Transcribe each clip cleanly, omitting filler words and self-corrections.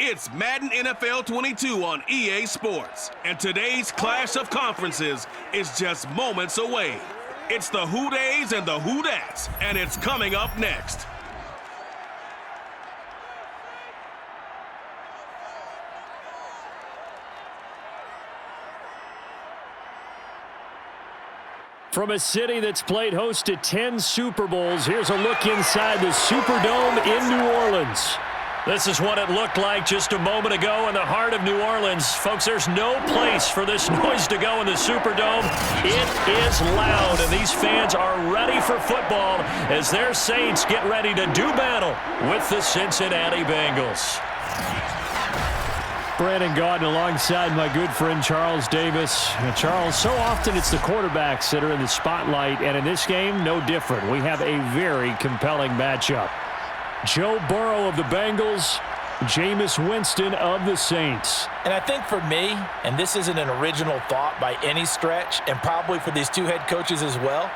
It's Madden NFL 22 on EA Sports, and today's clash of conferences is just moments away. It's the Who Days and the Who Dats, and it's coming up next. From a city that's played host to 10 Super Bowls, here's a look inside the Superdome in New Orleans. This is what it looked like just a moment ago in the heart of New Orleans. Folks, there's no place for this noise to go in the Superdome. It is loud, and these fans are ready for football as their Saints get ready to do battle with the Cincinnati Bengals. Brandon Gaudin alongside my good friend Charles Davis. And Charles, so often it's the quarterbacks that are in the spotlight, and in this game, no different. We have a very compelling matchup. Joe Burrow of the Bengals, Jameis Winston of the Saints. And I think for me, and this isn't an original thought by any stretch, and probably for these two head coaches as well,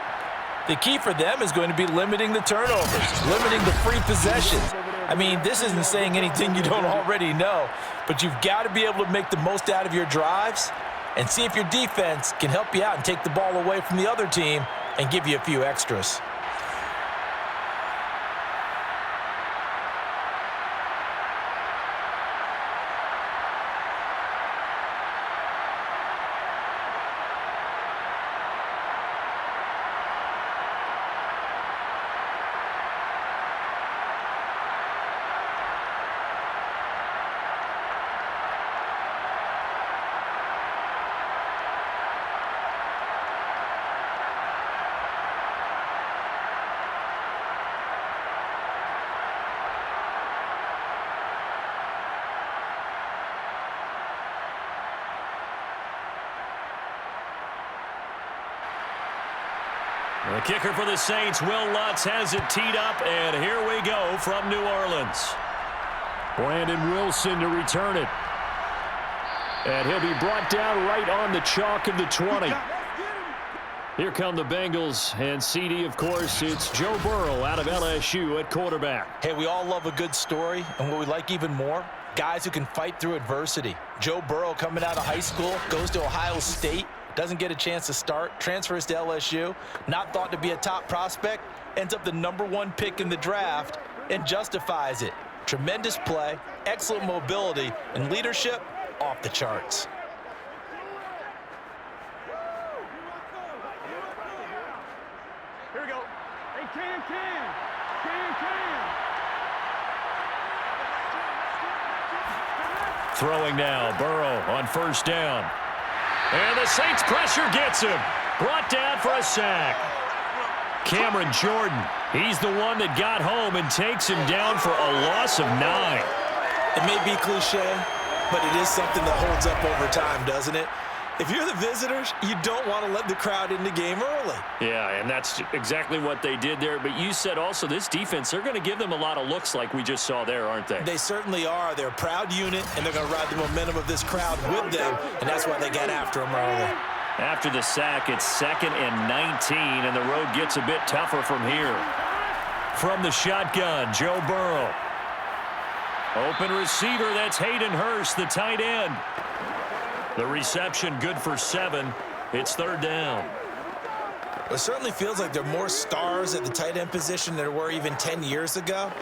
the key for them is going to be limiting the turnovers, limiting the free possessions. I mean, this isn't saying anything you don't already know, but you've got to be able to make the most out of your drives and see if your defense can help you out and take the ball away from the other team and give you a few extras. The kicker for the Saints, Will Lutz, has it teed up, and here we go from New Orleans. Brandon Wilson to return it. And he'll be brought down right on the chalk of the 20. Here come the Bengals, and CD, of course, it's Joe Burrow out of LSU at quarterback. Hey, we all love a good story, and what we like even more, guys who can fight through adversity. Joe Burrow coming out of high school, goes to Ohio State, doesn't get a chance to start, transfers to LSU, not thought to be a top prospect, ends up the #1 pick in the draft, and justifies it. Tremendous play, excellent mobility, and leadership off the charts. Here we go. Hey, Can. Throwing now, Burrow on first down. And the Saints pressure gets him. Brought down for a sack. Cameron Jordan, he's the one that got home and takes him down for a loss of 9. It may be cliche, but it is something that holds up over time, doesn't it? If you're the visitors, you don't want to let the crowd in the game early. Yeah, and that's exactly what they did there. But you said also this defense, they're going to give them a lot of looks like we just saw there, aren't they? They certainly are. They're a proud unit, and they're going to ride the momentum of this crowd with them, and that's why they got after them early. After the sack, it's 2nd and 19, and the road gets a bit tougher from here. From the shotgun, Joe Burrow. Open receiver, that's Hayden Hurst, the tight end. The reception good for 7. It's 3rd down. It certainly feels like there are more stars at the tight end position than there were even 10 years ago.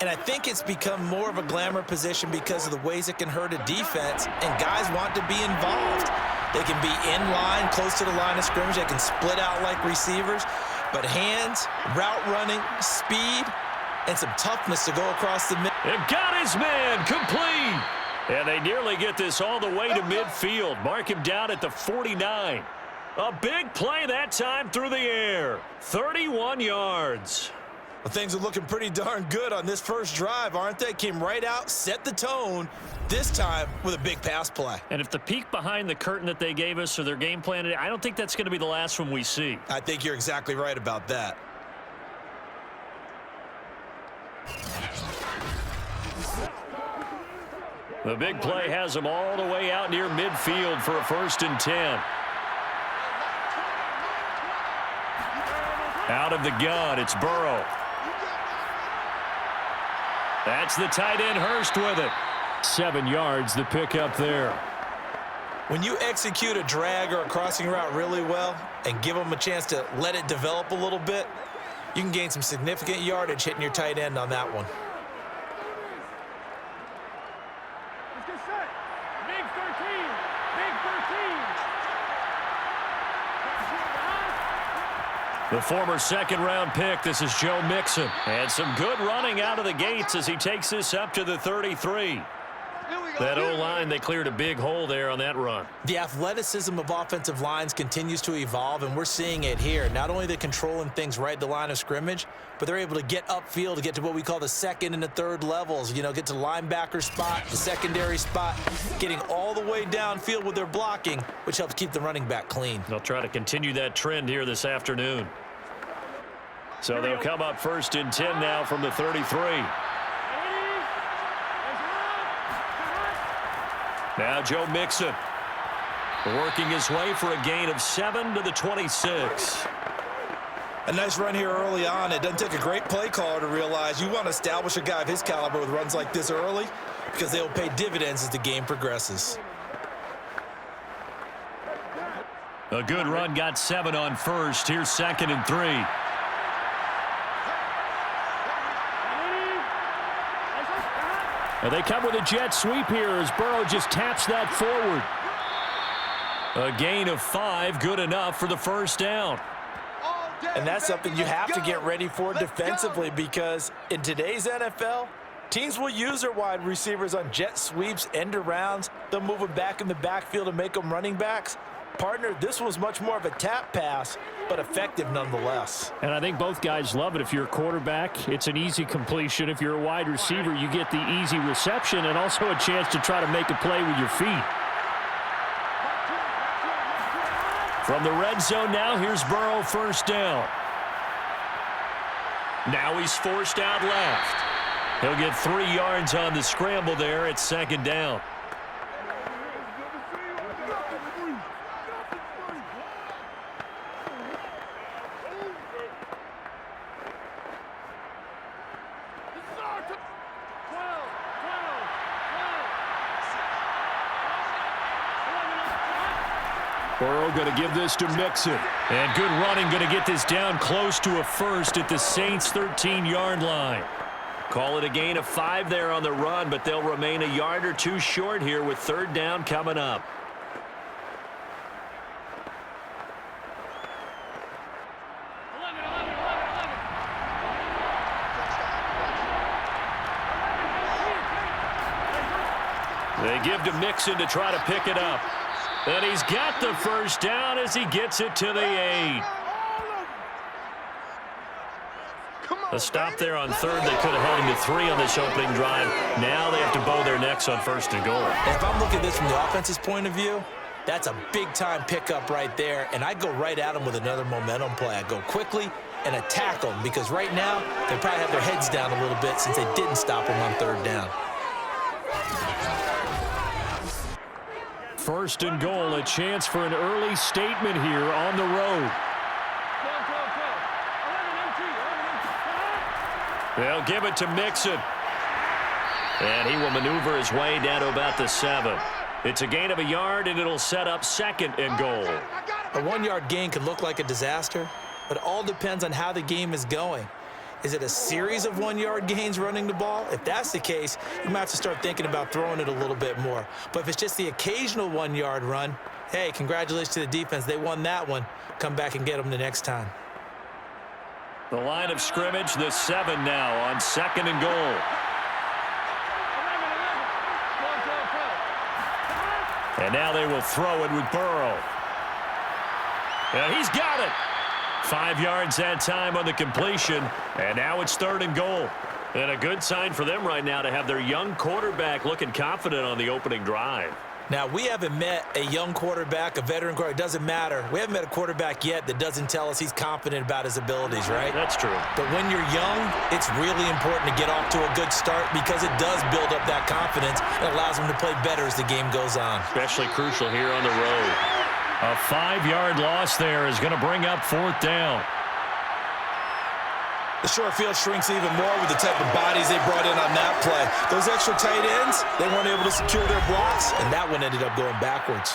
And I think it's become more of a glamour position because of the ways it can hurt a defense, and guys want to be involved. They can be in line, close to the line of scrimmage. They can split out like receivers. But hands, route running, speed, and some toughness to go across the middle. They've got his man complete. And they nearly get this all the way to midfield. Mark him down at the 49. A big play that time through the air. 31 yards. Well, things are looking pretty darn good on this first drive, aren't they? Came right out, set the tone, this time with a big pass play. And if the peek behind the curtain that they gave us or their game plan, I don't think that's going to be the last one we see. I think you're exactly right about that. The big play has them all the way out near midfield for a 1st and 10. Out of the gun, it's Burrow. That's the tight end Hurst with it. 7 yards, the pickup there. When you execute a drag or a crossing route really well and give them a chance to let it develop a little bit, you can gain some significant yardage hitting your tight end on that one. Let's get set. Big 13. Big 13. The former second-round pick, this is Joe Mixon. And some good running out of the gates as he takes this up to the 33. That O-line, they cleared a big hole there on that run. The athleticism of offensive lines continues to evolve, and we're seeing it here. Not only they're controlling things right at the line of scrimmage, but they're able to get upfield to get to what we call the second and the third levels. You know, get to linebacker spot, the secondary spot, getting all the way downfield with their blocking, which helps keep the running back clean. They'll try to continue that trend here this afternoon. So they'll come up 1st and 10 now from the 33. Now Joe Mixon working his way for a gain of 7 to the 26. A nice run here early on. It doesn't take a great play caller to realize you want to establish a guy of his caliber with runs like this early because they will pay dividends as the game progresses. A good run, got 7 on 1st. Here's 2nd and 3. Now they come with a jet sweep here as Burrow just taps that forward. A gain of 5, good enough for the 1st down. And that's something you have to get ready for defensively because in today's NFL, teams will use their wide receivers on jet sweeps, end arounds. They'll move them back in the backfield and make them running backs. Partner, this was much more of a tap pass, but effective nonetheless. And I think both guys love it. If you're a quarterback, it's an easy completion. If you're a wide receiver, you get the easy reception and also a chance to try to make a play with your feet. From the red zone now, here's Burrow, 1st down. Now he's forced out left. He'll get 3 yards on the scramble there at 2nd down. Burrow going to give this to Mixon. And good running, going to get this down close to a 1st at the Saints' 13-yard line. Call it a gain of 5 there on the run, but they'll remain a yard or 2 short here with 3rd down coming up. They give to Mixon to try to pick it up. And he's got the 1st down as he gets it to the 8. A stop there on 3rd. They could have held him to 3 on this opening drive. Now they have to bow their necks on 1st and goal. And if I'm looking at this from the offense's point of view, that's a big-time pickup right there. And I go right at them with another momentum play. I go quickly and attack them because right now they probably have their heads down a little bit since they didn't stop them on 3rd down. 1st and goal, a chance for an early statement here on the road. They'll give it to Mixon. And he will maneuver his way down to about the 7. It's a gain of a yard, and it'll set up 2nd and goal. A 1-yard gain could look like a disaster, but it all depends on how the game is going. Is it a series of 1-yard gains running the ball? If that's the case, you might have to start thinking about throwing it a little bit more. But if it's just the occasional 1-yard run, hey, congratulations to the defense. They won that one. Come back and get them the next time. The line of scrimmage, the 7 now on 2nd and goal. And now they will throw it with Burrow. And he's got it. 5 yards that time on the completion, and now it's 3rd and goal. And a good sign for them right now to have their young quarterback looking confident on the opening drive. Now, we haven't met a young quarterback, a veteran quarterback. It doesn't matter. We haven't met a quarterback yet that doesn't tell us he's confident about his abilities, right? That's true. But when you're young, it's really important to get off to a good start because it does build up that confidence and allows them to play better as the game goes on. Especially crucial here on the road. A 5-yard loss there is going to bring up 4th down. The short field shrinks even more with the type of bodies they brought in on that play. Those extra tight ends, they weren't able to secure their blocks, and that one ended up going backwards.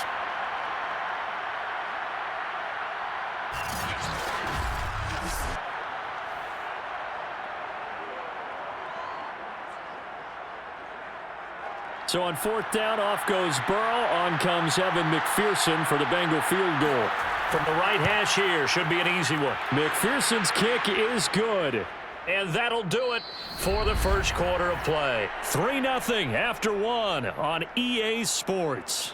So on fourth down, off goes Burrow. On comes Evan McPherson for the Bengal field goal. From the right hash here, should be an easy one. McPherson's kick is good. And that'll do it for the first quarter of play. 3-0 after one on EA Sports.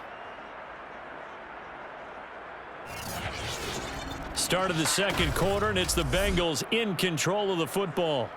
Start of the second quarter, and it's the Bengals in control of the football.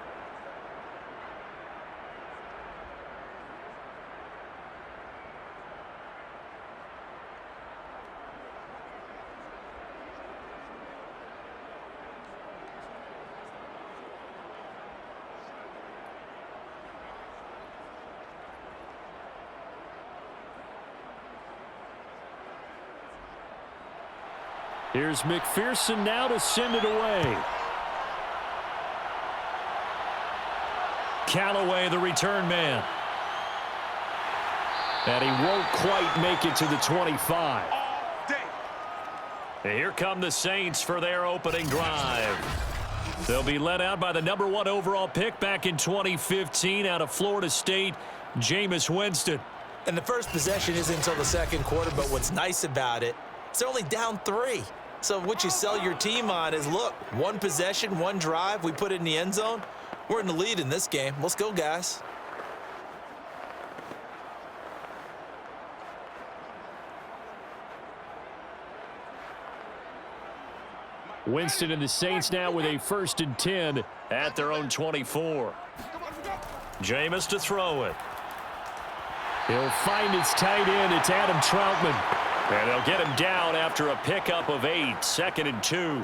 Here's McPherson now to send it away. Callaway, the return man. And he won't quite make it to the 25. And here come the Saints for their opening drive. They'll be led out by the number 1 overall pick back in 2015 out of Florida State, Jameis Winston. And the first possession isn't until the second quarter, but what's nice about it, it's only down 3. So what you sell your team on is, look, 1 possession, 1 drive, we put it in the end zone. We're in the lead in this game. Let's go, guys. Winston and the Saints now with a 1st and 10 at their own 24. Jameis to throw it. He'll find his tight end. It's Adam Troutman. And they'll get him down after a pickup of 8, 2nd and 2.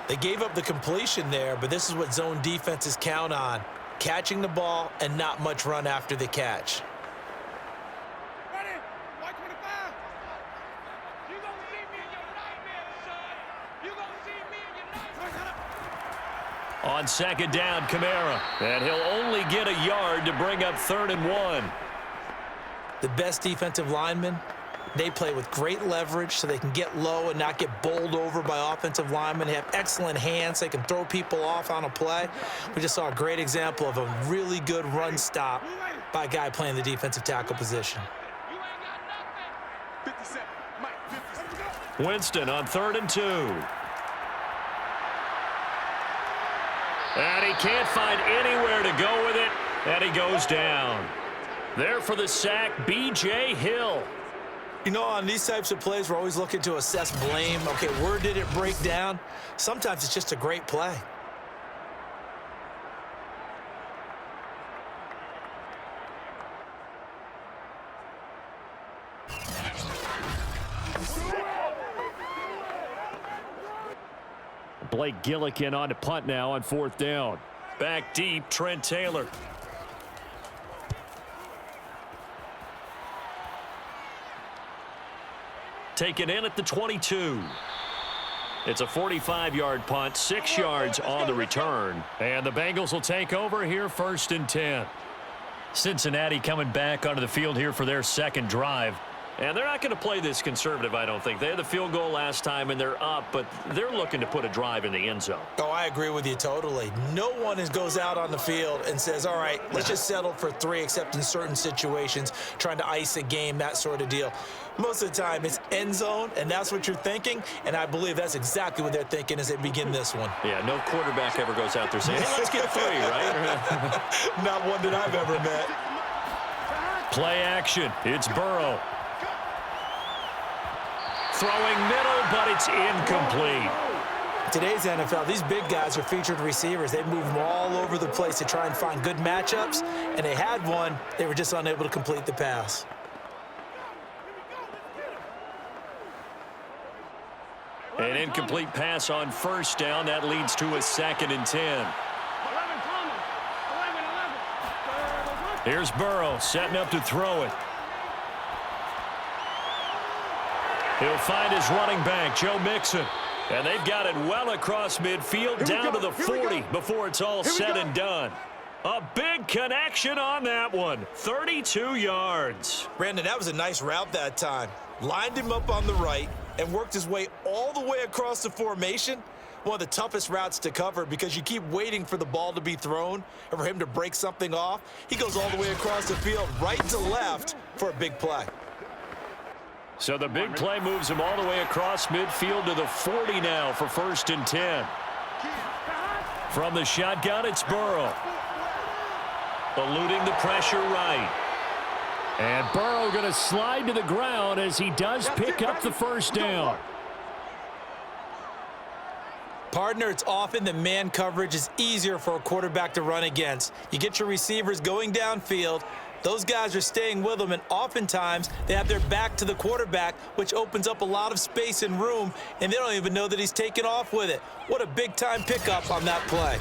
They gave up the completion there, but this is what zone defenses count on. Catching the ball and not much run after the catch. Ready? 125. You gonna see me in your nightmare, son. You gonna see me in your nightmare. On 2nd down, Kamara. And he'll only get a yard to bring up 3rd and 1. The best defensive linemen, they play with great leverage so they can get low and not get bowled over by offensive linemen. They have excellent hands. They can throw people off on a play. We just saw a great example of a really good run stop by a guy playing the defensive tackle position. You ain't got nothing. 57. Mike, 50. Winston on 3rd and 2. And he can't find anywhere to go with it. And he goes down. There for the sack, B.J. Hill. You know, on these types of plays, we're always looking to assess blame. Okay, where did it break down? Sometimes it's just a great play. Blake Gillikin on to punt now on 4th down. Back deep, Trent Taylor. Taken in at the 22. It's a 45-yard punt, 6 yards on the return. And the Bengals will take over here 1st and 10. Cincinnati coming back onto the field here for their 2nd drive. And they're not going to play this conservative, I don't think. They had the field goal last time, and they're up, but they're looking to put a drive in the end zone. Oh, I agree with you totally. No one goes out on the field and says, all right, let's just settle for 3, except in certain situations, trying to ice a game, that sort of deal. Most of the time, it's end zone, and that's what you're thinking, and I believe that's exactly what they're thinking as they begin this one. Yeah, no quarterback ever goes out there saying, hey, let's get 3, right? Not one that I've ever met. Play action. It's Burrow. Throwing middle, but it's incomplete. Today's NFL, these big guys are featured receivers. They move them all over the place to try and find good matchups, and they had one. They were just unable to complete the pass. An incomplete pass on 1st down. That leads to a 2nd and 10. Here's Burrow setting up to throw it. He'll find his running back, Joe Mixon. And they've got it well across midfield, down to the 40 before it's all said and done. A big connection on that one. 32 yards. Brandon, that was a nice route that time. Lined him up on the right and worked his way all the way across the formation. One of the toughest routes to cover because you keep waiting for the ball to be thrown and for him to break something off. He goes all the way across the field, right to left, for a big play. So the big play moves him all the way across midfield to the 40 now for 1st and 10. From the shotgun, it's Burrow. Eluding the pressure right. And Burrow going to slide to the ground as he does pick up the first down. Partner, it's often that man coverage is easier for a quarterback to run against. You get your receivers going downfield. Those guys are staying with them, and oftentimes they have their back to the quarterback, which opens up a lot of space and room, and they don't even know that he's taken off with it. What a big-time pickup on that play.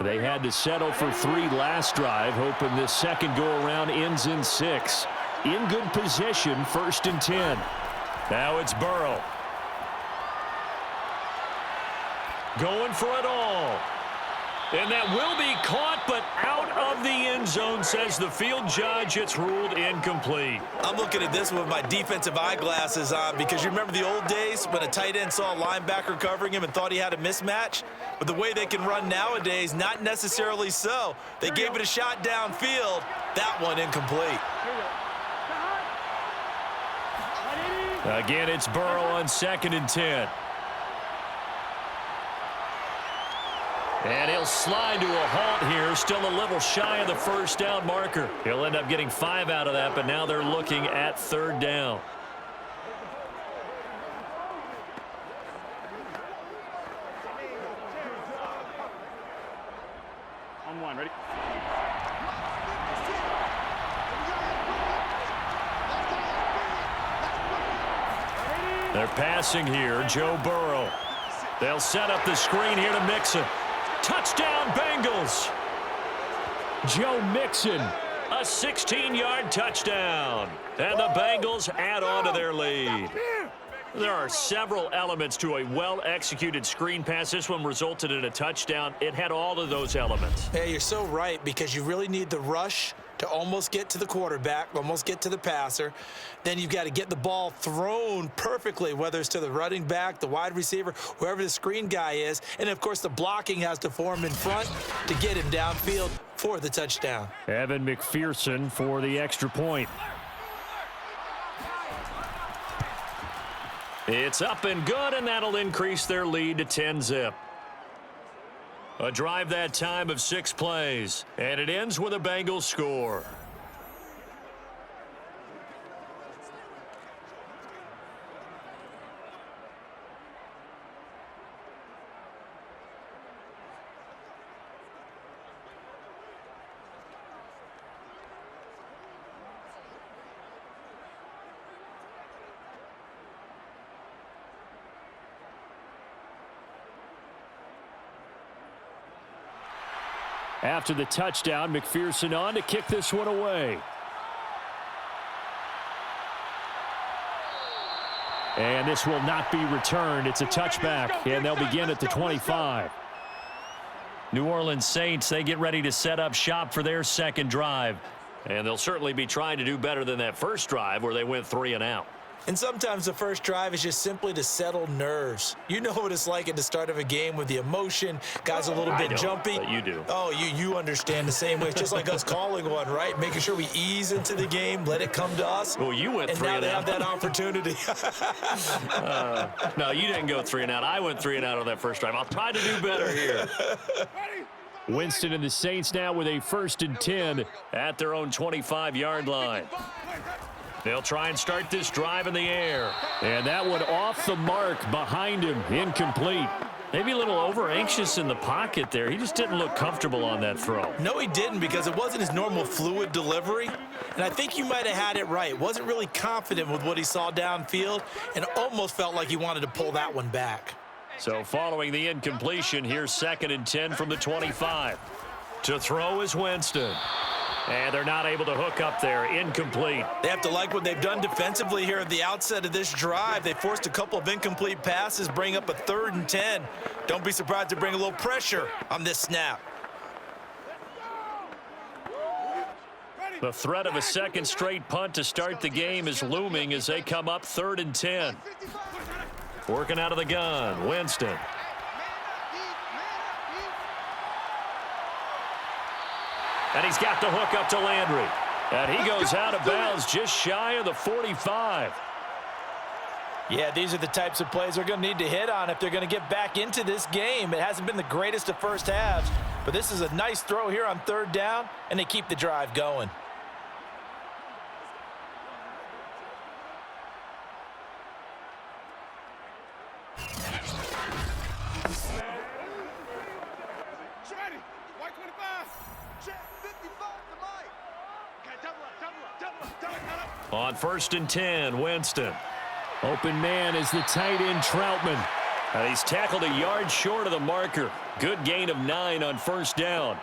They had to settle for 3 last drive, hoping this second go-around ends in 6. In good position, 1st and 10. Now it's Burrow. Going for it all. And that will be caught, but out of the end zone, says the field judge. It's ruled incomplete. I'm looking at this with my defensive eyeglasses on because you remember the old days when a tight end saw a linebacker covering him and thought he had a mismatch? But the way they can run nowadays, not necessarily so. They gave it a shot downfield. That one incomplete. Again, it's Burrow on 2nd and 10. And he'll slide to a halt here, still a little shy of the first down marker. He'll end up getting 5 out of that, but now they're looking at 3rd down. On 1, ready? They're passing here, Joe Burrow. They'll set up the screen here to Mixon. Touchdown, Bengals. Joe Mixon, a 16-yard touchdown. And the Bengals add on to their lead. There are several elements to a well-executed screen pass. This one resulted in a touchdown. It had all of those elements. Hey, you're so right because you really need the rush to almost get to the quarterback, almost get to the passer. Then you've got to get the ball thrown perfectly, whether it's to the running back, the wide receiver, whoever the screen guy is. And, of course, the blocking has to form in front to get him downfield for the touchdown. Evan McPherson for the extra point. It's up and good, and that'll increase their lead to 10-zip. A drive that time of 6 plays, and it ends with a Bengals score. After the touchdown, McPherson on to kick this one away. And this will not be returned. It's a touchback, and they'll begin at the 25. New Orleans Saints, they get ready to set up shop for their second drive. And they'll certainly be trying to do better than that first drive where they went 3 and out. And sometimes the first drive is just simply to settle nerves. You know what it's like at the start of a game with the emotion. Guys a little bit jumpy. But you do. Oh, you understand the same way. It's just like us calling one, right? Making sure we ease into the game, let it come to us. Well, you went 3 and out. And now they have that opportunity. No, you didn't go 3 and out. I went 3 and out on that first drive. I'll try to do better here. Winston and the Saints now with a 1st and 10 at their own 25-yard line. They'll try and start this drive in the air. And that one off the mark behind him, incomplete. Maybe a little over-anxious in the pocket there. He just didn't look comfortable on that throw. No, he didn't because it wasn't his normal fluid delivery. And I think you might have had it right. Wasn't really confident with what he saw downfield and almost felt like he wanted to pull that one back. So following the incompletion, here's 2nd and 10 from the 25. To throw is Winston. And they're not able to hook up there. Incomplete. They have to like what they've done defensively here at the outset of this drive. They forced a couple of incomplete passes, bring up a 3rd and 10. Don't be surprised to bring a little pressure on this snap. The threat of a second straight punt to start the game is looming as they come up 3rd and 10. Working out of the gun, Winston. And he's got the hook up to Landry. And he goes out of bounds just shy of the 45. Yeah, these are the types of plays they're going to need to hit on if they're going to get back into this game. It hasn't been the greatest of first halves, but this is a nice throw here on 3rd down, and they keep the drive going. On 1st and 10, Winston. Open man is the tight end, Troutman. And he's tackled a yard short of the marker. Good gain of 9 on 1st down.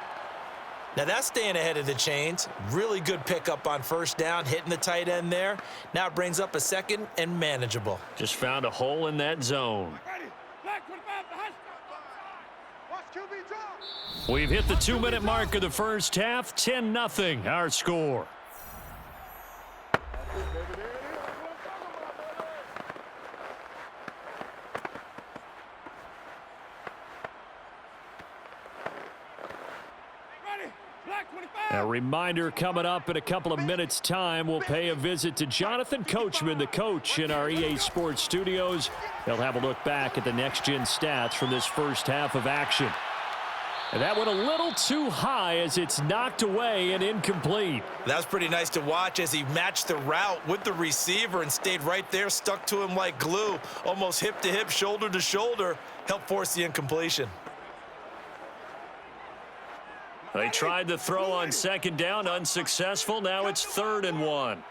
Now that's staying ahead of the chains. Really good pickup on 1st down, hitting the tight end there. Now it brings up a 2nd and manageable. Just found a hole in that zone. We've hit the 2-minute mark of the first half. 10-0 our score. A reminder coming up in a couple of minutes' time. We'll pay a visit to Jonathan Coachman, the coach in our EA Sports studios. They'll have a look back at the next-gen stats from this first half of action. And that went a little too high as it's knocked away and incomplete. That was pretty nice to watch as he matched the route with the receiver and stayed right there, stuck to him like glue, almost hip to hip, shoulder to shoulder, helped force the incompletion. They tried the throw on 2nd down, unsuccessful. Now it's 3rd and 1.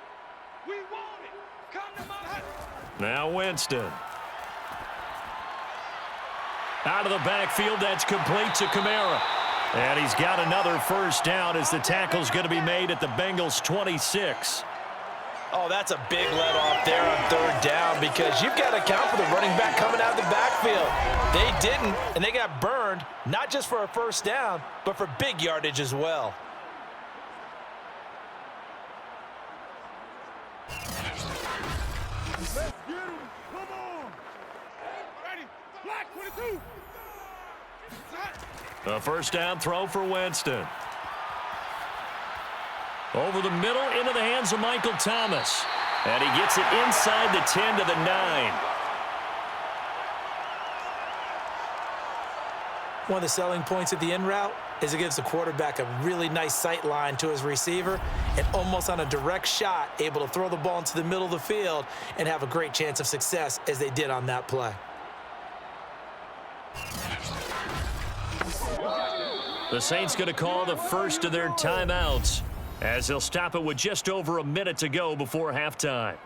Now Winston. Out of the backfield, that's complete to Kamara. And he's got another 1st down as the tackle's going to be made at the Bengals' 26. Oh, that's a big let off there on 3rd down because you've got to account for the running back coming out of the backfield. They didn't, and they got burned, not just for a 1st down, but for big yardage as well. Let's get him. Come on. Ready. Black 22. A 1st down throw for Winston. Over the middle, into the hands of Michael Thomas. And he gets it inside the 10 to the 9. One of the selling points of the in route is it gives the quarterback a really nice sight line to his receiver and almost on a direct shot able to throw the ball into the middle of the field and have a great chance of success as they did on that play. The Saints going to call the first of their timeouts as they'll stop it with just over a minute to go before halftime.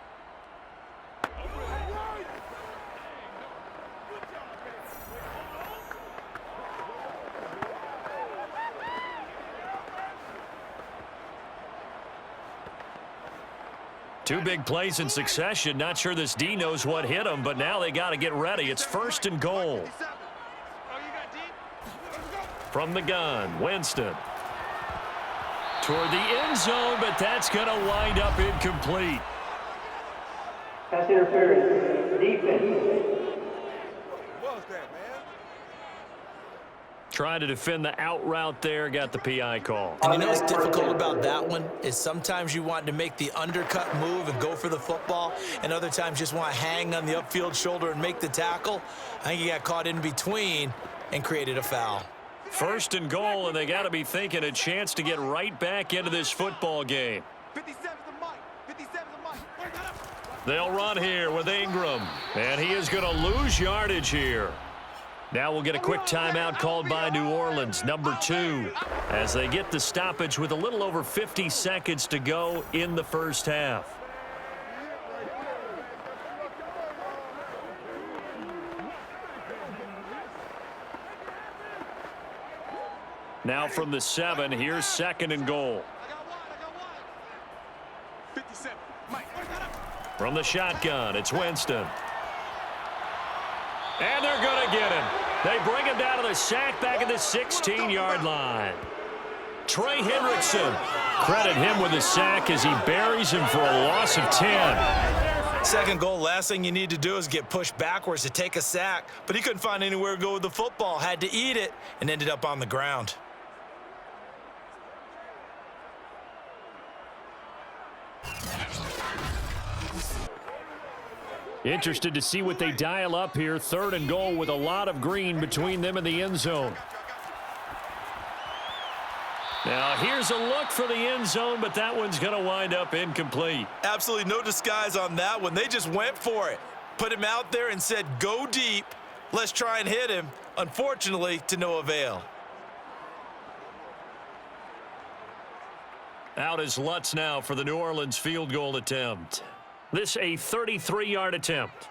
Two big plays in succession. Not sure this D knows what hit him, but now they got to get ready. It's 1st and goal. From the gun, Winston. Toward the end zone, but that's going to wind up incomplete. Pass interference. Defense. What was that, man? Trying to defend the out route there, got the PI call. And you know what's difficult about that one is sometimes you want to make the undercut move and go for the football, and other times just want to hang on the upfield shoulder and make the tackle. I think he got caught in between and created a foul. 1st and goal, and they got to be thinking a chance to get right back into this football game. 57's the mic. 57's the mic. They'll run here with Ingram, and he is going to lose yardage here. Now we'll get a quick timeout called by New Orleans, number 2, as they get the stoppage with a little over 50 seconds to go in the first half. Now from the 7, here's 2nd and goal. From the shotgun, it's Winston. And they're going to get him. They bring him down to the sack back at the 16-yard line. Trey Hendrickson. Credit him with the sack as he buries him for a loss of 10. Second goal, last thing you need to do is get pushed backwards to take a sack. But he couldn't find anywhere to go with the football. Had to eat it and ended up on the ground. Interested to see what they dial up here. 3rd and goal with a lot of green between them and the end zone. Now, here's a look for the end zone, but that one's going to wind up incomplete. Absolutely no disguise on that one. They just went for it. Put him out there and said, go deep. Let's try and hit him. Unfortunately, to no avail. Out is Lutz now for the New Orleans field goal attempt. This a 33-yard attempt.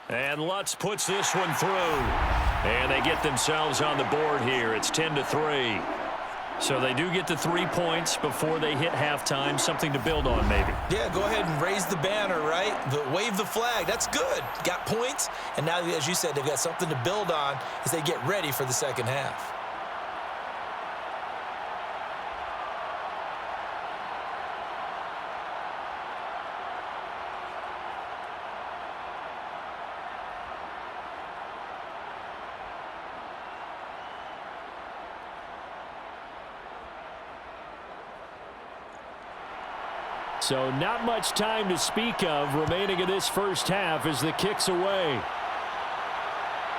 And Lutz puts this one through. And they get themselves on the board here. It's 10-3. So they do get the 3 points before they hit halftime. Something to build on, maybe. Yeah, go ahead and raise the banner, right? Wave the flag. That's good. Got points. And now, as you said, they've got something to build on as they get ready for the second half. So not much time to speak of remaining in this first half as the kick's away.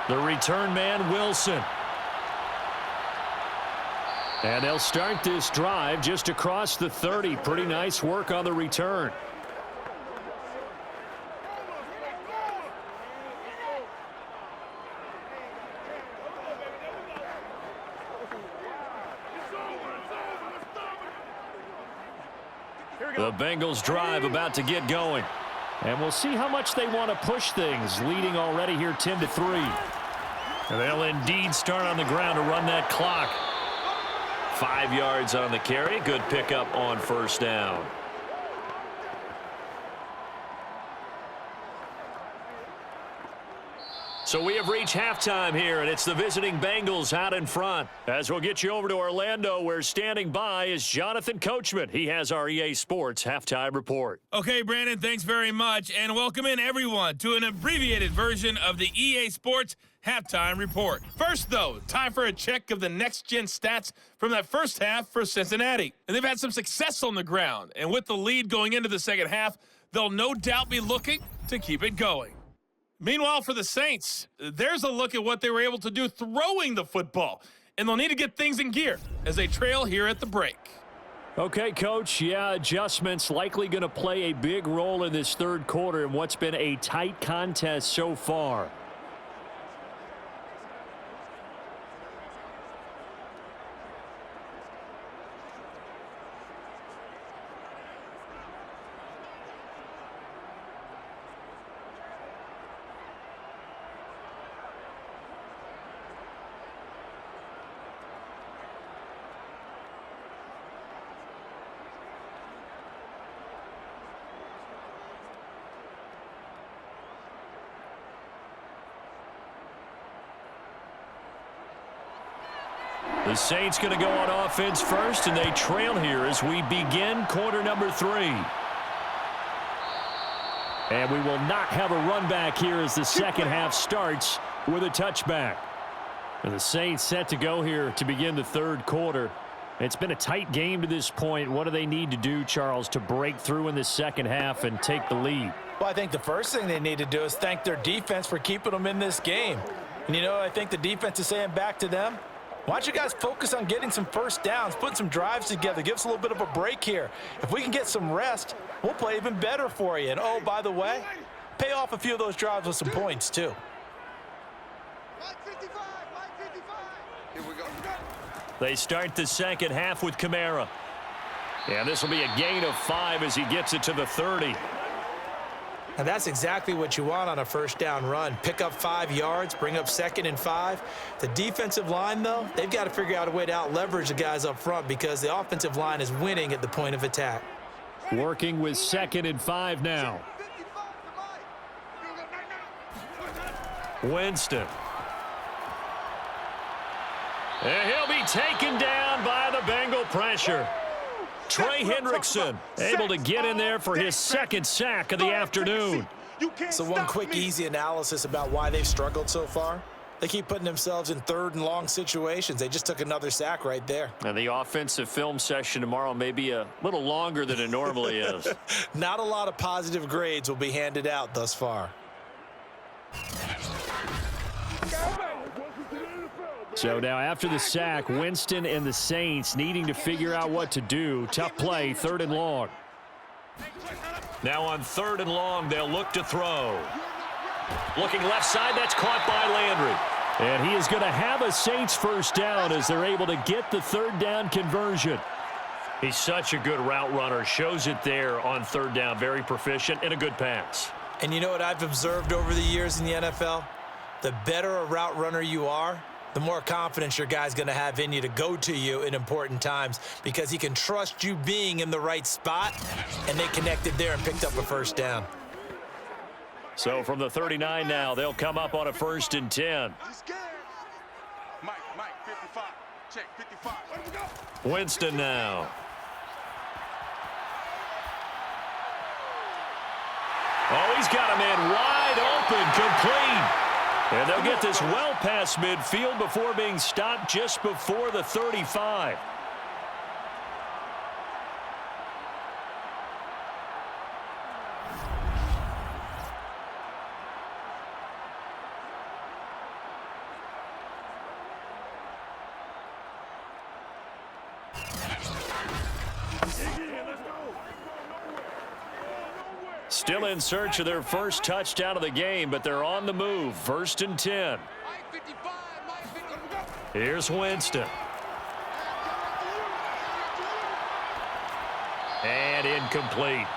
The return man, Wilson. And they'll start this drive just across the 30. Pretty nice work on the return. The Bengals drive about to get going. And we'll see how much they want to push things, leading already here 10-3. And they'll indeed start on the ground to run that clock. 5 yards on the carry. Good pickup on first down. So we have reached halftime here, and it's the visiting Bengals out in front. As we'll get you over to Orlando, where standing by is Jonathan Coachman. He has our EA Sports halftime report. Okay, Brandon, thanks very much, and welcome in everyone to an abbreviated version of the EA Sports halftime report. First, though, time for a check of the next-gen stats from that first half for Cincinnati. And they've had some success on the ground, and with the lead going into the second half, they'll no doubt be looking to keep it going. Meanwhile, for the Saints, there's a look at what they were able to do throwing the football, and they'll need to get things in gear as they trail here at the break. Okay, Coach, yeah, adjustments likely going to play a big role in this third quarter in what's been a tight contest so far. The Saints going to go on offense first, and they trail here as we begin quarter number 3. And we will not have a run back here as the second half starts with a touchback. And the Saints set to go here to begin the third quarter. It's been a tight game to this point. What do they need to do, Charles, to break through in the second half and take the lead? Well, I think the first thing they need to do is thank their defense for keeping them in this game. And, you know, I think the defense is saying back to them, why don't you guys focus on getting some first downs, putting some drives together, give us a little bit of a break here. If we can get some rest, we'll play even better for you. And, oh, by the way, pay off a few of those drives with some points, too. Here we go. They start the second half with Kamara. And this will be a gain of 5 as he gets it to the 30. And that's exactly what you want on a first down run. Pick up 5 yards, bring up 2nd and 5. The defensive line, though, they've got to figure out a way to out-leverage the guys up front because the offensive line is winning at the point of attack. Working with 2nd and 5 now. Winston. And he'll be taken down by the Bengal pressure. Trey Hendrickson able to get in there for his 2nd sack of the afternoon. So one quick, easy analysis about why they've struggled so far. They keep putting themselves in 3rd and long situations. They just took another sack right there. And the offensive film session tomorrow may be a little longer than it normally is. Not a lot of positive grades will be handed out thus far. So now after the sack, Winston and the Saints needing to figure out what to do. Tough play, 3rd and long. Now on 3rd and long, they'll look to throw. Looking left side, that's caught by Landry. And he is going to have a Saints first down as they're able to get the 3rd down conversion. He's such a good route runner. Shows it there on 3rd down. Very proficient and a good pass. And you know what I've observed over the years in the NFL? The better a route runner you are, the more confidence your guy's going to have in you to go to you in important times because he can trust you being in the right spot, and they connected there and picked up a first down. So from the 39 now, they'll come up on a 1st and 10. Mike, 55. Check, 55. Winston now. Oh, he's got a man wide open, complete. And they'll get this well past midfield before being stopped just before the 35. Still in search of their first touchdown of the game, but they're on the move. 1st and 10. Here's Winston. And incomplete.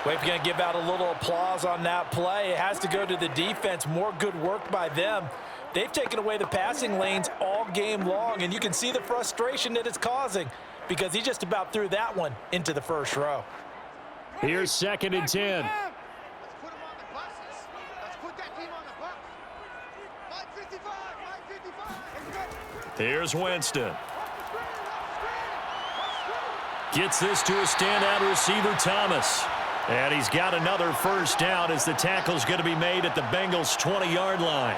Well, if you're going to give out a little applause on that play, it has to go to the defense. More good work by them. They've taken away the passing lanes all game long, and you can see the frustration that it's causing because he just about threw that one into the first row. Here's 2nd and 10. Let's put him on the buses. Let's put that team on the bus. 555. Here's Winston. Gets this to a standout receiver, Thomas. And he's got another first down as the tackle's going to be made at the Bengals' 20-yard line.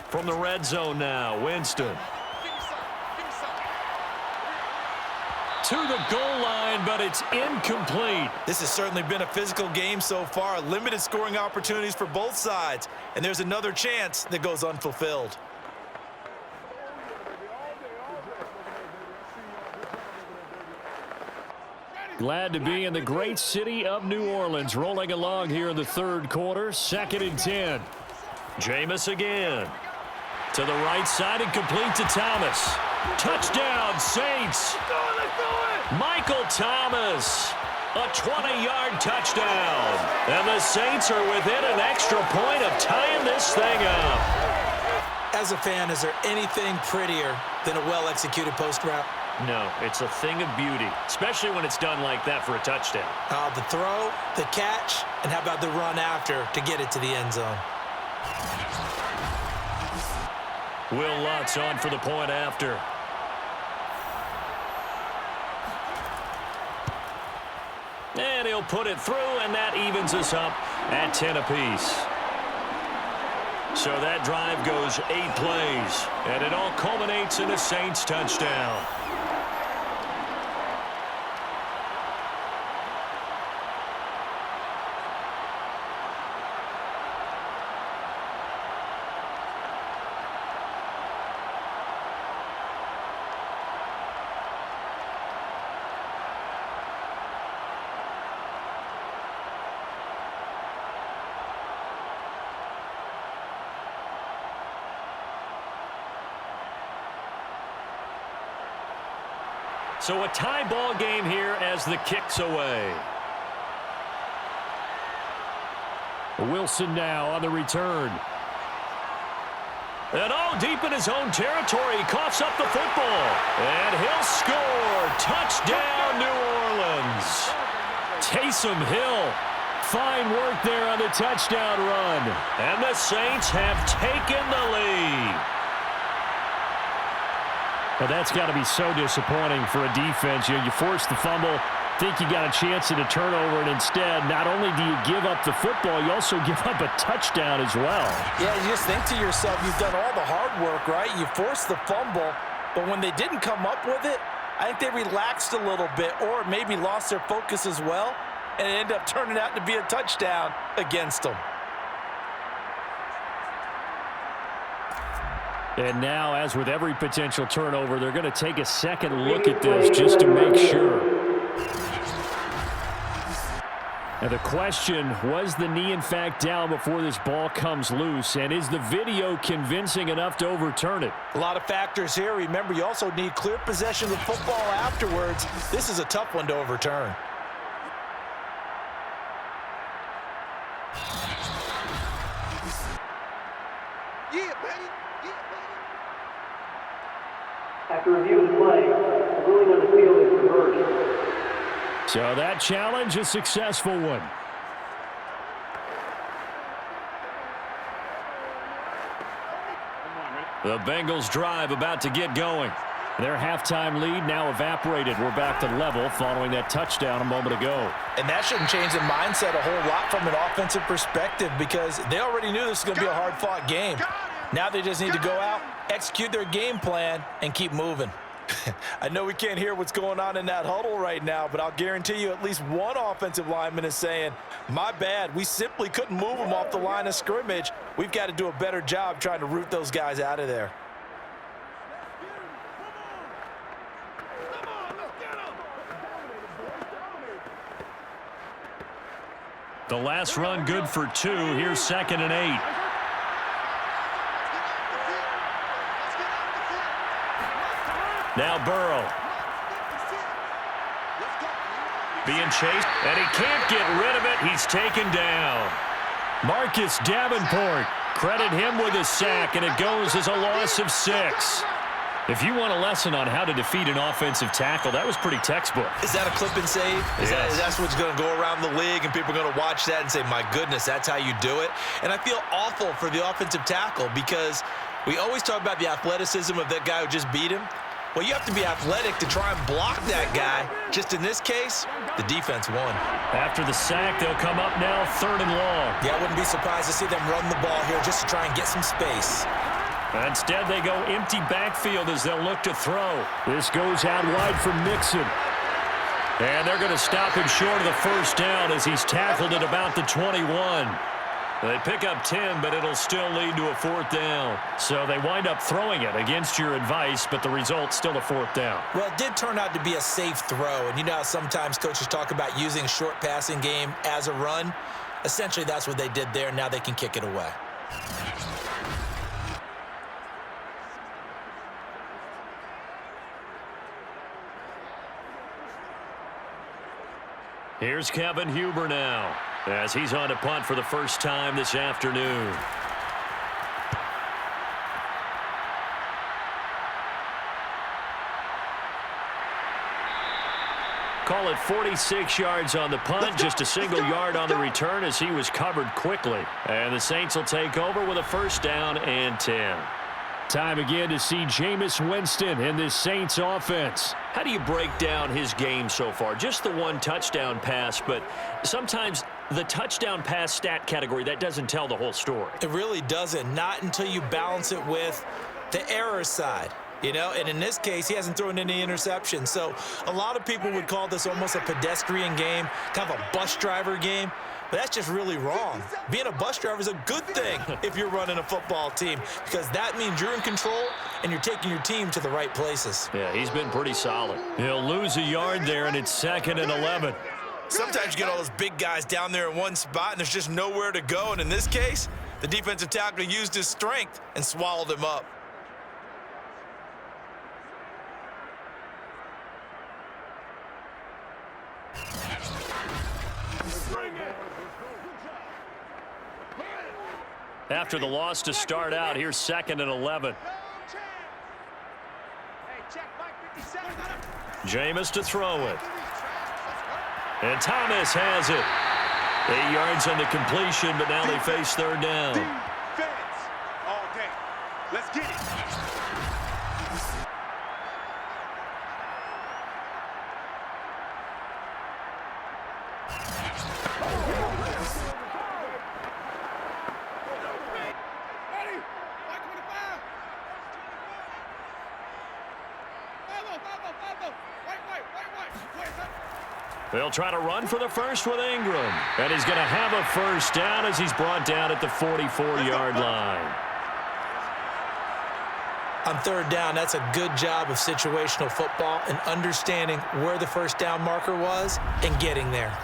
From the red zone now, Winston. To the goal line, but it's incomplete. This has certainly been a physical game so far. Limited scoring opportunities for both sides. And there's another chance that goes unfulfilled. Glad to be in the great city of New Orleans. Rolling along here in the 3rd quarter. 2nd and 10. Jameis again. To the right side and complete to Thomas. Touchdown, Saints. Michael Thomas. A 20-yard touchdown. And the Saints are within an extra point of tying this thing up. As a fan, is there anything prettier than a well-executed post route? No, it's a thing of beauty, especially when it's done like that for a touchdown. The throw, the catch, and how about the run after to get it to the end zone? Will Lutz on for the point after. And he'll put it through, and that evens us up at 10 apiece. So that drive goes 8 plays, and it all culminates in a Saints touchdown. So a tie ball game here as the kick's away. Wilson now on the return. And deep in his own territory, he coughs up the football. And he'll score. Touchdown, New Orleans. Taysom Hill. Fine work there on the touchdown run. And the Saints have taken the lead. Well, that's got to be so disappointing for a defense. You force the fumble, think you got a chance at a turnover, and instead, not only do you give up the football, you also give up a touchdown as well. Yeah, you just think to yourself, you've done all the hard work, right? You forced the fumble, but when they didn't come up with it, I think they relaxed a little bit or maybe lost their focus as well, and it ended up turning out to be a touchdown against them. And now, as with every potential turnover, they're going to take a second look at this just to make sure. Now the question, was the knee in fact down before this ball comes loose? And is the video convincing enough to overturn it? A lot of factors here. Remember, you also need clear possession of the football afterwards. This is a tough one to overturn. After review of the play, the ruling on the field is reversed. So that challenge, a successful one. The Bengals drive about to get going. Their halftime lead now evaporated. We're back to level following that touchdown a moment ago. And that shouldn't change the mindset a whole lot from an offensive perspective because they already knew this was going to be a hard-fought game. Now they just need to go out, execute their game plan, and keep moving. I know we can't hear what's going on in that huddle right now, but I'll guarantee you at least one offensive lineman is saying, my bad, we simply couldn't move them off the line of scrimmage. We've got to do a better job trying to root those guys out of there. The last run good for 2. Here's 2nd and 8. Now Burrow. Being chased, and he can't get rid of it. He's taken down. Marcus Davenport. Credit him with a sack, and it goes as a loss of 6. If you want a lesson on how to defeat an offensive tackle, that was pretty textbook. Is that a clip and save? That's what's going to go around the league, and people are going to watch that and say, my goodness, that's how you do it? And I feel awful for the offensive tackle because we always talk about the athleticism of that guy who just beat him. Well, you have to be athletic to try and block that guy. Just in this case, the defense won. After the sack, they'll come up now 3rd and long. Yeah, I wouldn't be surprised to see them run the ball here just to try and get some space. Instead, they go empty backfield as they'll look to throw. This goes out wide for Mixon. And they're going to stop him short of the first down as he's tackled at about the 21. They pick up 10, but it'll still lead to a 4th down. So they wind up throwing it against your advice, but the result's still a 4th down. Well, it did turn out to be a safe throw. And you know how sometimes coaches talk about using short passing game as a run? Essentially, that's what they did there. Now they can kick it away. Here's Kevin Huber now as he's on to punt for the first time this afternoon. Call it 46 yards on the punt, just a single yard on the return as he was covered quickly. And the Saints will take over with a 1st down and 10. Time again to see Jameis Winston in this Saints offense. How do you break down his game so far? Just the 1 touchdown pass, but sometimes the touchdown pass stat category, that doesn't tell the whole story. It really doesn't, not until you balance it with the error side. You know, and in this case, he hasn't thrown any interceptions. So a lot of people would call this almost a pedestrian game, kind of a bus driver game. But that's just really wrong. Being a bus driver is a good thing if you're running a football team because that means you're in control and you're taking your team to the right places. Yeah, he's been pretty solid. He'll lose a yard there, and it's 2nd and 11. Sometimes you get all those big guys down there in one spot, and there's just nowhere to go. And in this case, the defensive tackle used his strength and swallowed him up. After the loss to start out, here's 2nd and 11. Jameis to throw it. And Thomas has it. 8 yards on the completion, but now they face 3rd down. Defense all day. Let's get it. They'll try to run for the first with Ingram. And he's going to have a first down as he's brought down at the 44-yard line. On 3rd down, that's a good job of situational football and understanding where the first down marker was and getting there.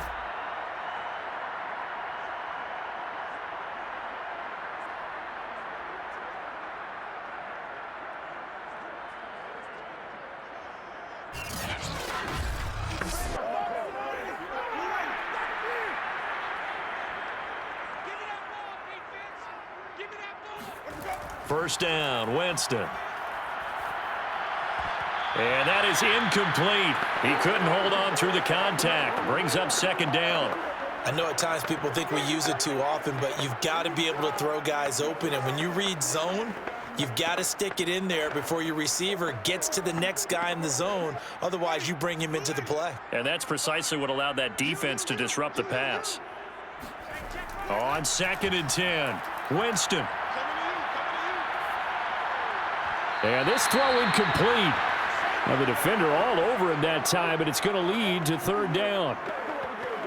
First down, Winston. And that is incomplete. He couldn't hold on through the contact. Brings up 2nd down. I know at times people think we use it too often, but you've got to be able to throw guys open. And when you read zone, you've got to stick it in there before your receiver gets to the next guy in the zone. Otherwise, you bring him into the play. And that's precisely what allowed that defense to disrupt the pass. On 2nd and 10, Winston. And this throw incomplete. Now the defender all over him that time, but it's going to lead to 3rd down.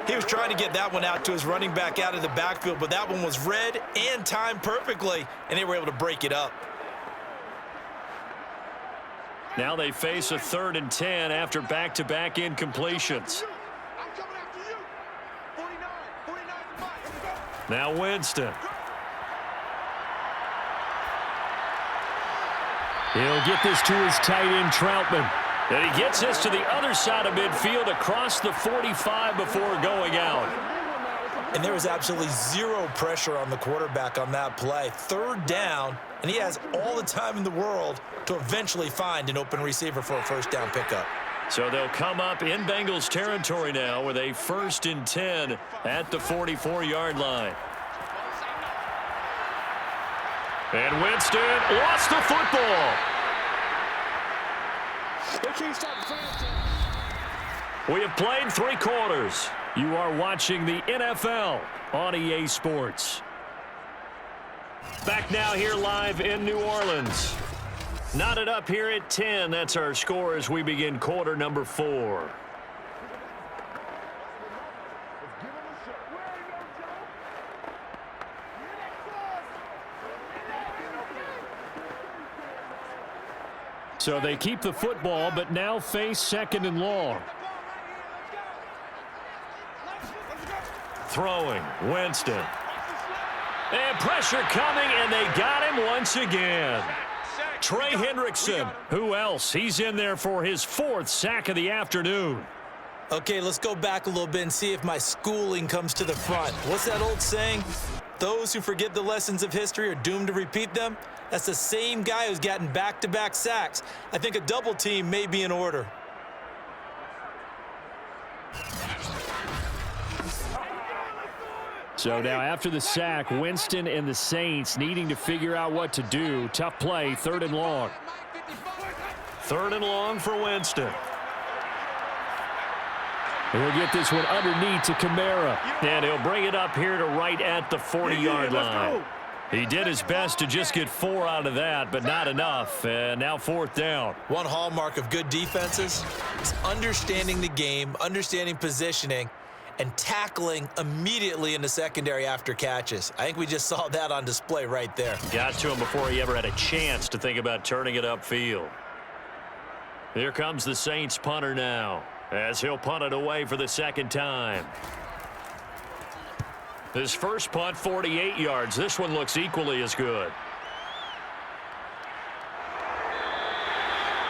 He was trying to get that one out to his running back out of the backfield, but that one was read and timed perfectly, and they were able to break it up. Now they face a 3rd and 10 after back-to-back incompletions. Now Winston. He'll get this to his tight end, Troutman. And he gets this to the other side of midfield across the 45 before going out. And there was absolutely zero pressure on the quarterback on that play. 3rd down, and he has all the time in the world to eventually find an open receiver for a first down pickup. So they'll come up in Bengals territory now with a 1st and 10 at the 44-yard line. And Winston lost the football. We have played 3 quarters. You are watching the NFL on EA Sports. Back now here live in New Orleans. Knotted up here at 10. That's our score as we begin quarter number 4. So they keep the football, but now face 2nd and long. Throwing, Winston. And pressure coming, and they got him once again. Trey Hendrickson. Who else? He's in there for his 4th sack of the afternoon. Okay, let's go back a little bit and see if my schooling comes to the front. What's that old saying? Those who forget the lessons of history are doomed to repeat them. That's the same guy who's gotten back-to-back sacks. I think a double team may be in order. So now after the sack, Winston and the Saints needing to figure out what to do. Tough play, 3rd and long. 3rd and long for Winston. He'll get this one underneath to Kamara. And he'll bring it up here to right at the 40-yard line. He did his best to just get 4 out of that, but not enough. And now 4th down. One hallmark of good defenses is understanding the game, understanding positioning, and tackling immediately in the secondary after catches. I think we just saw that on display right there. Got to him before he ever had a chance to think about turning it upfield. Here comes the Saints punter now, as he'll punt it away for the 2nd time. His first punt, 48 yards. This one looks equally as good.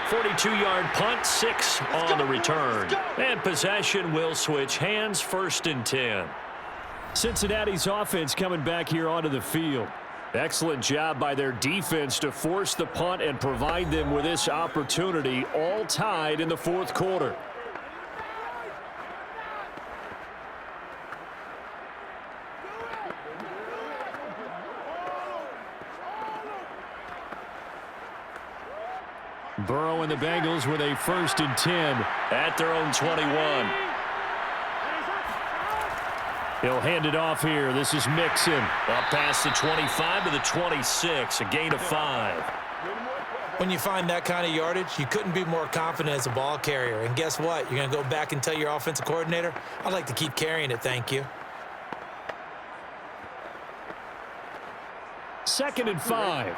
42-yard punt, 6 on the return. And possession will switch hands, 1st and 10. Cincinnati's offense coming back here onto the field. Excellent job by their defense to force the punt and provide them with this opportunity, all tied in the fourth quarter. Burrow and the Bengals with a 1st and 10 at their own 21. He'll hand it off here. This is Mixon. Up past the 25 to the 26, a gain of 5. When you find that kind of yardage, you couldn't be more confident as a ball carrier. And guess what? You're going to go back and tell your offensive coordinator, I'd like to keep carrying it, thank you. 2nd and 5.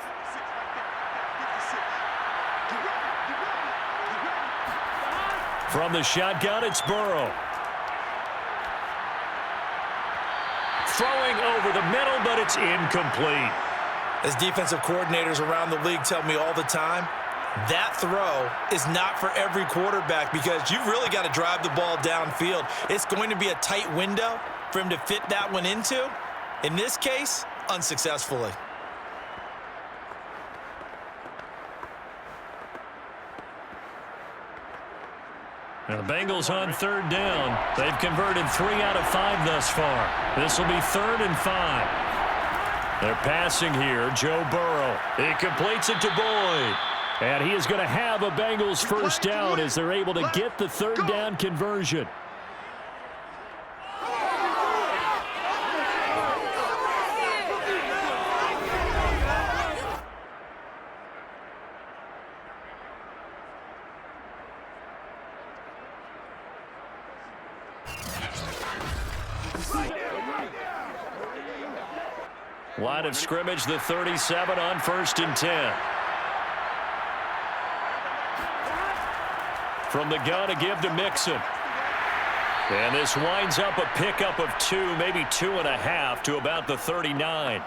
From the shotgun, it's Burrow. Throwing over the middle, but it's incomplete. As defensive coordinators around the league tell me all the time, that throw is not for every quarterback because you've really got to drive the ball downfield. It's going to be a tight window for him to fit that one into. In this case, unsuccessfully. Now the Bengals on 3rd down. They've converted 3 out of 5 thus far. This will be 3rd and 5. They're passing here. Joe Burrow. He completes it to Boyd. And he is going to have a Bengals 1st down as they're able to get the 3rd down conversion. Line of scrimmage, the 37 on 1st and 10. From the gun, a give to Mixon. And this winds up a pickup of 2, maybe 2.5 to about the 39.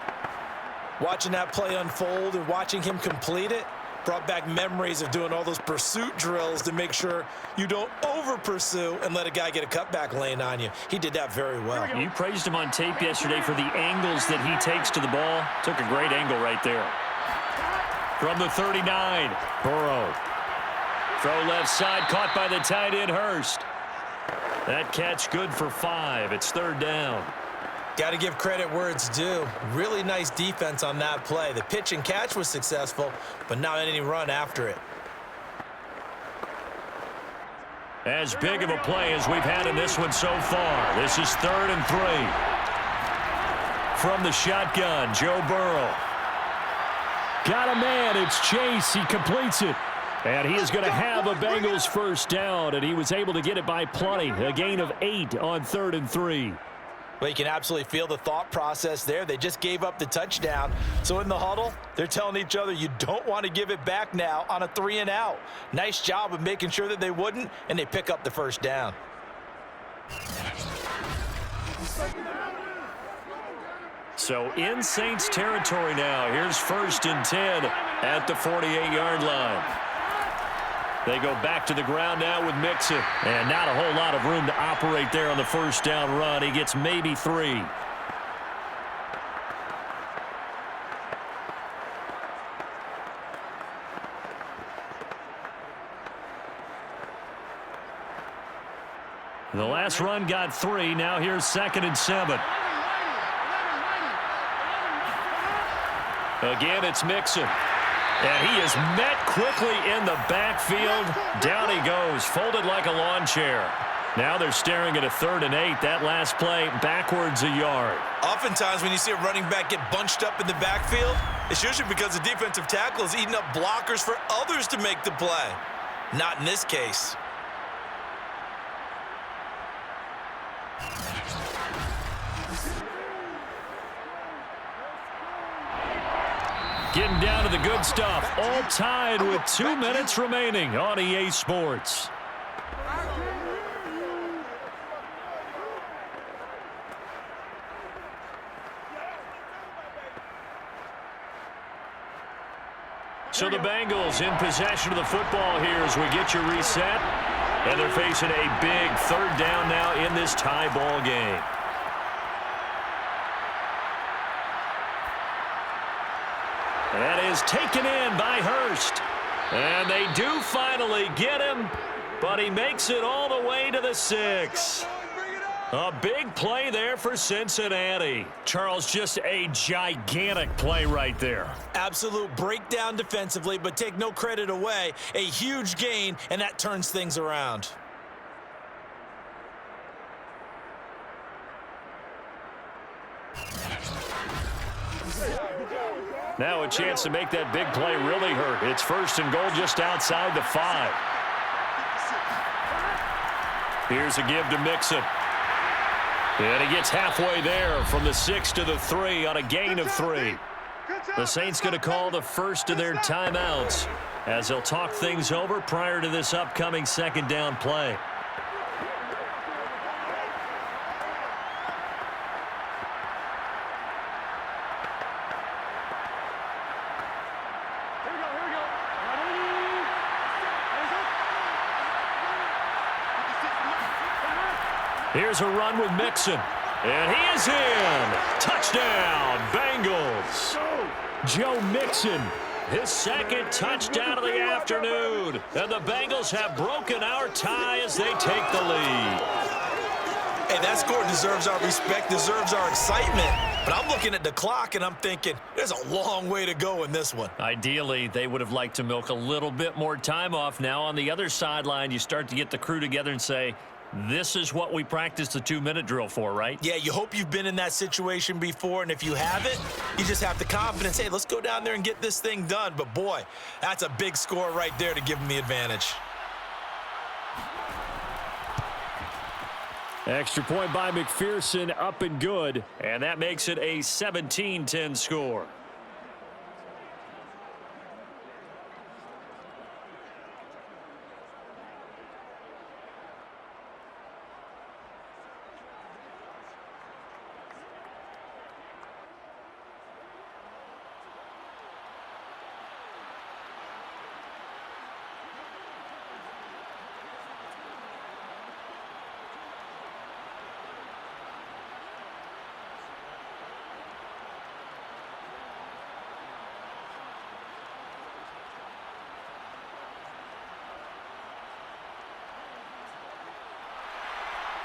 Watching that play unfold and watching him complete it brought back memories of doing all those pursuit drills to make sure you don't over-pursue and let a guy get a cutback lane on you. He did that very well. You praised him on tape yesterday for the angles that he takes to the ball. Took a great angle right there. From the 39, Burrow. Throw left side, caught by the tight end, Hurst. That catch good for 5. It's 3rd down. Got to give credit where it's due. Really nice defense on that play. The pitch and catch was successful, but not any run after it. As big of a play as we've had in this one so far. This is 3rd and 3. From the shotgun, Joe Burrow. Got a man. It's Chase. He completes it. And he is going to have a Bengals 1st down, and he was able to get it by plenty. A gain of 8 on 3rd and 3. Well, you can absolutely feel the thought process there. They just gave up the touchdown. So in the huddle, they're telling each other, you don't want to give it back now on a 3 and out. Nice job of making sure that they wouldn't, and they pick up the 1st down. So in Saints territory now. Here's 1st and 10 at the 48-yard line. They go back to the ground now with Mixon. And not a whole lot of room to operate there on the 1st down run. He gets maybe 3. The last run got 3. Now here's 2nd and 7. Again, it's Mixon. And he is met quickly in the backfield. Down he goes, folded like a lawn chair. Now they're staring at a 3rd and 8. That last play, backwards a yard. Oftentimes when you see a running back get bunched up in the backfield, it's usually because the defensive tackle is eating up blockers for others to make the play. Not in this case. Getting down to the good stuff. All tied with 2 minutes remaining on EA Sports. So the Bengals in possession of the football here as we get you reset. And they're facing a big 3rd down now in this tie ball game. That is taken in by Hurst. And they do finally get him, but he makes it all the way to the 6. A big play there for Cincinnati. Charles, just a gigantic play right there. Absolute breakdown defensively, but take no credit away. A huge gain, and that turns things around. Now a chance to make that big play really hurt. It's 1st and goal just outside the 5. Here's a give to Mixon. And he gets halfway there from the 6 to the 3 on a gain of 3. The Saints going to call the first of their timeouts as they'll talk things over prior to this upcoming 2nd down play. Here's a run with Mixon. And he is in. Touchdown, Bengals. Joe Mixon, his 2nd touchdown of the afternoon. And the Bengals have broken our tie as they take the lead. Hey, that score deserves our respect, deserves our excitement. But I'm looking at the clock, and I'm thinking, there's a long way to go in this one. Ideally, they would have liked to milk a little bit more time off. Now, on the other sideline, you start to get the crew together and say, this is what we practiced the 2-minute drill for, right? Yeah, you hope you've been in that situation before, and if you haven't, you just have the confidence, hey, let's go down there and get this thing done. But, boy, that's a big score right there to give them the advantage. Extra point by McPherson, up and good. And that makes it a 17-10 score.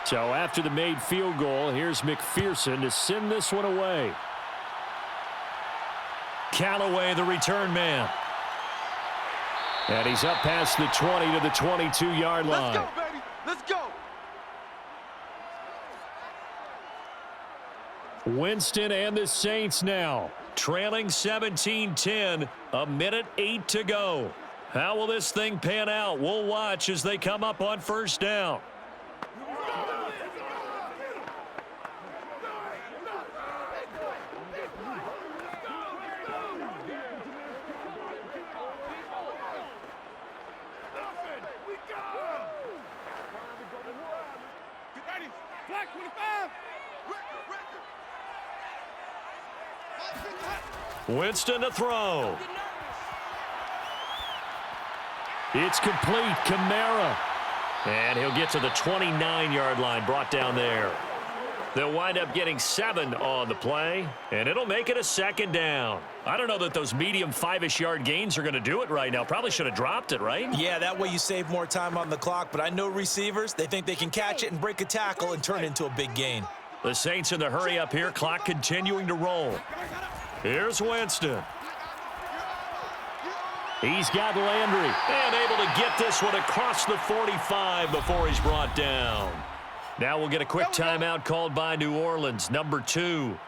So after the made field goal, here's McPherson to send this one away. Callaway, the return man. And he's up past the 20 to the 22-yard line. Let's go, baby. Let's go. Winston and the Saints now trailing 17-10, a minute 8 to go. How will this thing pan out? We'll watch as they come up on 1st down. Winston to throw. It's complete. Kamara. And he'll get to the 29-yard line, brought down there. They'll wind up getting 7 on the play, and it'll make it a 2nd down. I don't know that those medium 5-ish yard gains are going to do it right now. Probably should have dropped it, right? Yeah, that way you save more time on the clock, but I know receivers, they think they can catch it and break a tackle and turn it into a big gain. The Saints in the hurry up here, clock continuing to roll. Here's Winston. He's got Landry. And able to get this one across the 45 before he's brought down. Now we'll get a quick timeout called by New Orleans, number 2.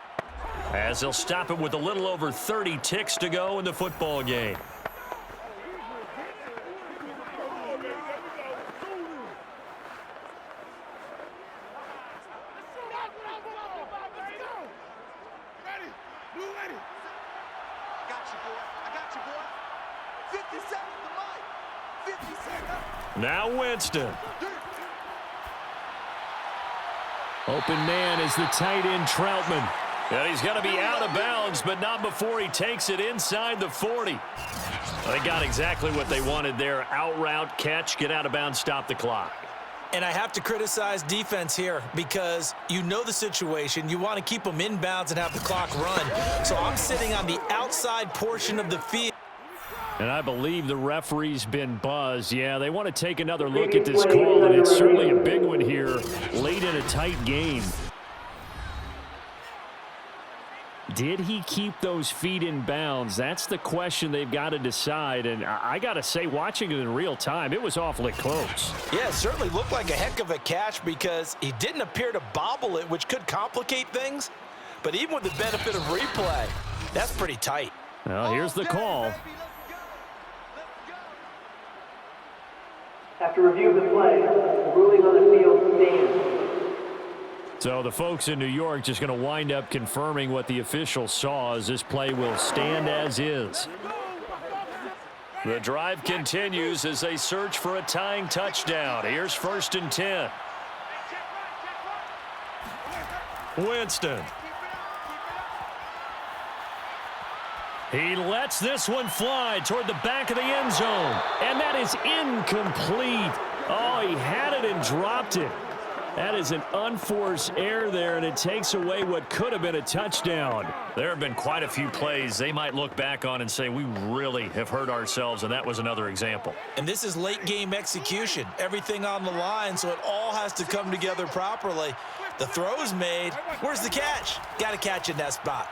As they'll stop it with a little over 30 ticks to go in the football game. Now Winston. Open man is the tight end Troutman. And he's going to be out of bounds, but not before he takes it inside the 40. They got exactly what they wanted there. Out route, catch, get out of bounds, stop the clock. And I have to criticize defense here because you know the situation. You want to keep them inbounds and have the clock run. So I'm sitting on the outside portion of the field. And I believe the referee's been buzzed. Yeah, they want to take another look at this call, and it's certainly a big one here late in a tight game. Did he keep those feet in bounds? That's the question they've got to decide. And I got to say, watching it in real time, it was awfully close. Yeah, it certainly looked like a heck of a catch because he didn't appear to bobble it, which could complicate things. But even with the benefit of replay, that's pretty tight. Well, here's the call. After review of the play, the ruling on the field stands. So the folks in New York just going to wind up confirming what the official saw, as this play will stand as is. The drive continues as they search for a tying touchdown. Here's 1st and 10. Winston. He lets this one fly toward the back of the end zone. And that is incomplete. Oh, he had it and dropped it. That is an unforced error there, and it takes away what could have been a touchdown. There have been quite a few plays they might look back on and say, we really have hurt ourselves, and that was another example. And this is late game execution. Everything on the line, so it all has to come together properly. The throw's made. Where's the catch? Got to catch in that spot.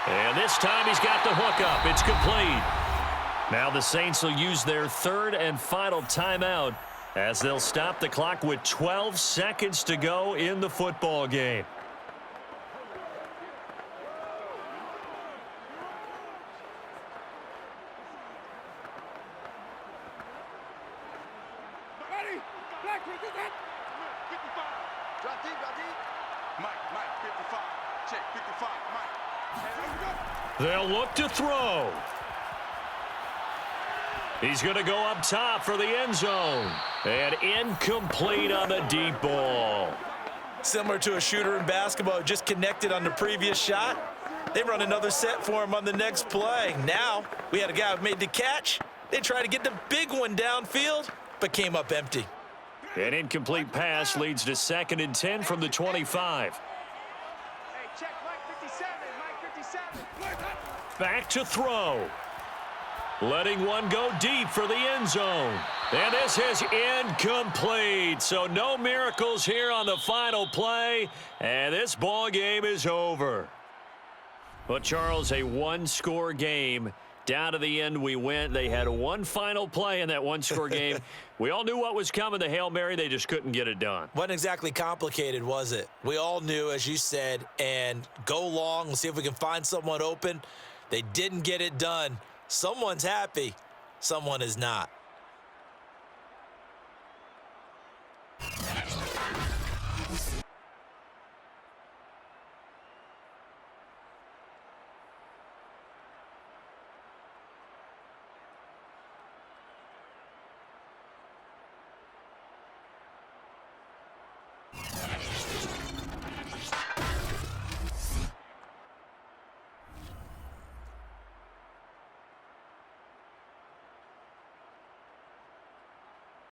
And this time he's got the hook up. It's complete. Now the Saints will use their 3rd and final timeout as they'll stop the clock with 12 seconds to go in the football game. Ready? Black, where's this at? 55. Drop deep, drop deep. Mike, 55. Check, 55, Mike. They'll look to throw. He's going to go up top for the end zone. And incomplete on the deep ball. Similar to a shooter in basketball, just connected on the previous shot. They run another set for him on the next play. Now, we had a guy who made the catch. They tried to get the big one downfield, but came up empty. An incomplete pass leads to 2nd and 10 from the 25. Hey, check Mike 57, Mike 57. Back to throw. Letting one go deep for the end zone. And this is incomplete. So no miracles here on the final play. And this ball game is over. But, Charles, a one-score game. Down to the end we went. They had one final play in that one-score game. We all knew what was coming, the Hail Mary. They just couldn't get it done. Wasn't exactly complicated, was it? We all knew, as you said, and go long. We'll see if we can find someone open. They didn't get it done. Someone's happy. Someone is not.